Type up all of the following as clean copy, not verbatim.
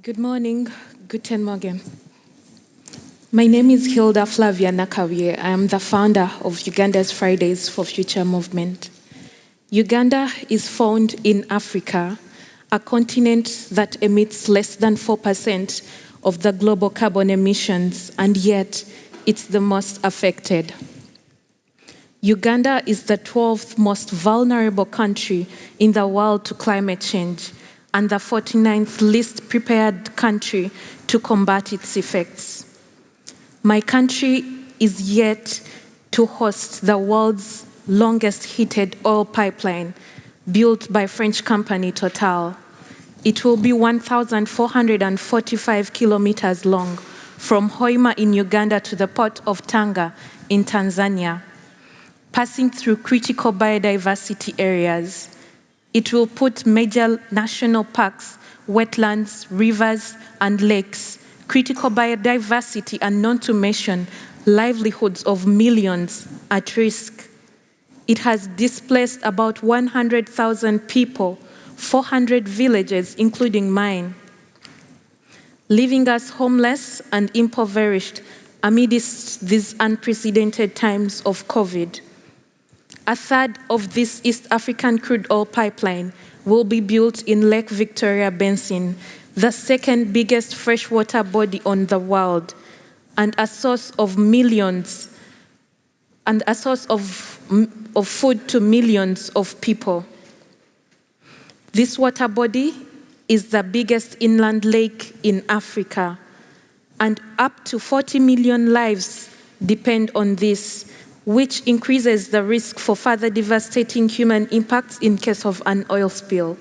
Good morning, guten Morgen. My name is Hilda Flavia Nakabuye. I am the founder of Uganda's Fridays for Future movement. Uganda is found in Africa, a continent that emits less than 4% of the global carbon emissions, and yet it's the most affected. Uganda is the 12th most vulnerable country in the world to climate change and the 49th least prepared country to combat its effects. My country is yet to host the world's longest heated oil pipeline built by French company Total. It will be 1,445 kilometers long from Hoima in Uganda to the port of Tanga in Tanzania, passing through critical biodiversity areas. It will put major national parks, wetlands, rivers, and lakes, critical biodiversity, and not to mention livelihoods of millions at risk. It has displaced about 100,000 people, 400 villages, including mine, leaving us homeless and impoverished amidst these unprecedented times of COVID. A third of this East African crude oil pipeline will be built in Lake Victoria Basin, the second biggest freshwater body on the world, and a source of millions and a source of food to millions of people. This water body is the biggest inland lake in Africa, and up to 40 million lives depend on this, which increases the risk for further devastating human impacts in case of an oil spill.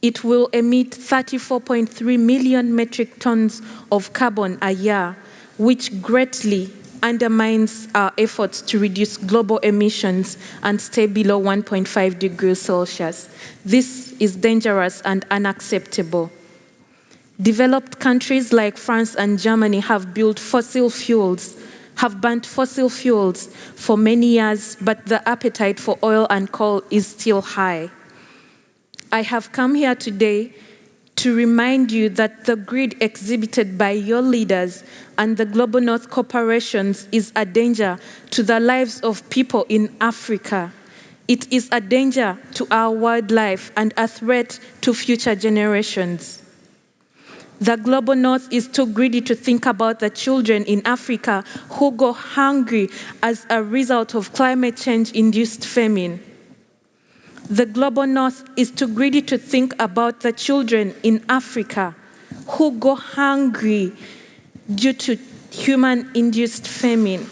It will emit 34.3 million metric tons of carbon a year, which greatly undermines our efforts to reduce global emissions and stay below 1.5 degrees Celsius. This is dangerous and unacceptable. Developed countries like France and Germany have burnt fossil fuels for many years, but the appetite for oil and coal is still high. I have come here today to remind you that the greed exhibited by your leaders and the global North corporations is a danger to the lives of people in Africa. It is a danger to our wildlife and a threat to future generations. The global North is too greedy to think about the children in Africa who go hungry as a result of climate change-induced famine. The global North is too greedy to think about the children in Africa who go hungry due to human-induced famine.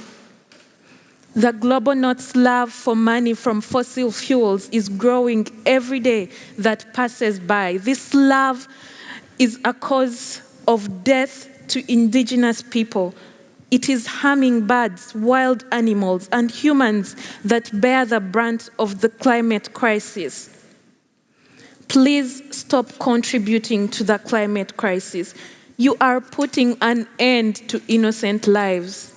The global North's love for money from fossil fuels is growing every day that passes by. This love is a cause of death to indigenous people. It is harming birds, wild animals, and humans that bear the brunt of the climate crisis. Please stop contributing to the climate crisis. You are putting an end to innocent lives.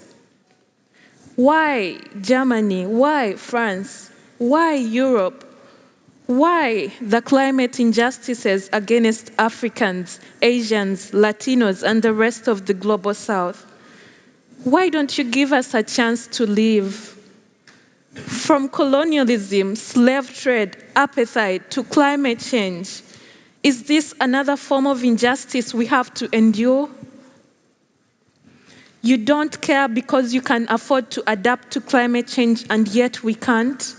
Why Germany? Why France? Why Europe? Why the climate injustices against Africans, Asians, Latinos, and the rest of the global South? Why don't you give us a chance to live? From colonialism, slave trade, apartheid, to climate change, is this another form of injustice we have to endure? You don't care because you can afford to adapt to climate change, and yet we can't?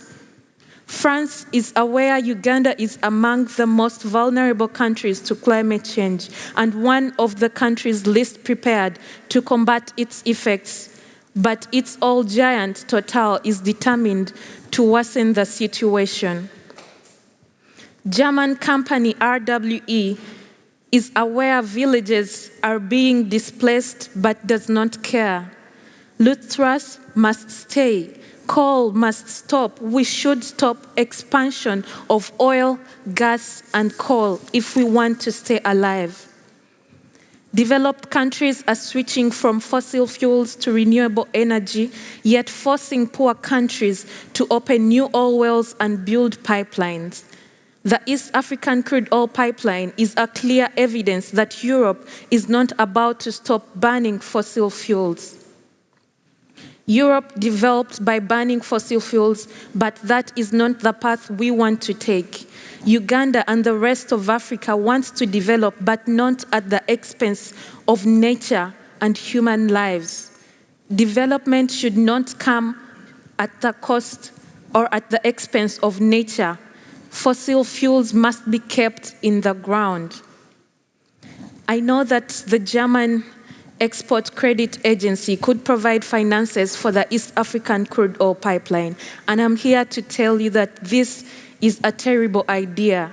France is aware Uganda is among the most vulnerable countries to climate change and one of the countries least prepared to combat its effects. But its oil giant, Total, is determined to worsen the situation. German company RWE is aware villages are being displaced but does not care. Luthras must stay. Coal must stop. We should stop expansion of oil, gas, and coal if we want to stay alive. Developed countries are switching from fossil fuels to renewable energy, yet forcing poor countries to open new oil wells and build pipelines. The East African crude oil pipeline is a clear evidence that Europe is not about to stop burning fossil fuels. Europe developed by burning fossil fuels, but that is not the path we want to take. Uganda and the rest of Africa wants to develop, but not at the expense of nature and human lives. Development should not come at the cost or at the expense of nature. Fossil fuels must be kept in the ground. I know that the German Export Credit Agency could provide finances for the East African crude oil pipeline, and I'm here to tell you that this is a terrible idea.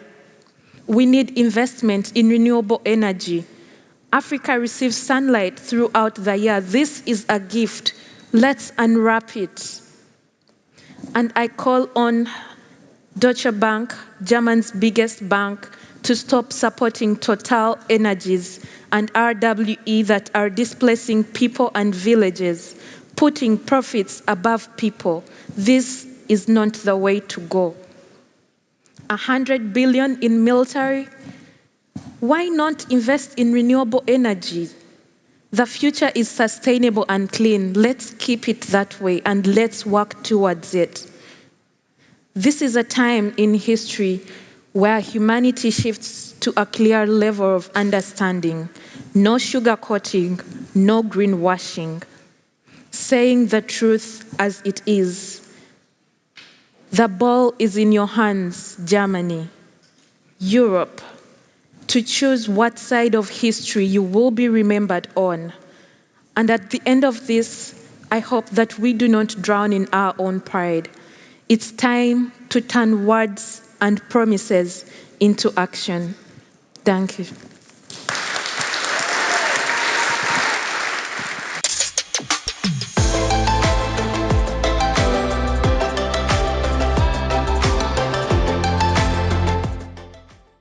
We need investment in renewable energy. Africa receives sunlight throughout the year. This is a gift. Let's unwrap it. And I call on Deutsche Bank, Germany's biggest bank, to stop supporting Total Energies and RWE that are displacing people and villages, putting profits above people. This is not the way to go. 100 billion in military? Why not invest in renewable energy? The future is sustainable and clean. Let's keep it that way and let's work towards it. This is a time in history where humanity shifts to a clear level of understanding. No sugarcoating, no greenwashing. Saying the truth as it is. The ball is in your hands, Germany, Europe, to choose what side of history you will be remembered on. And at the end of this, I hope that we do not drown in our own pride. It's time to turn words and promises into action. Thank you.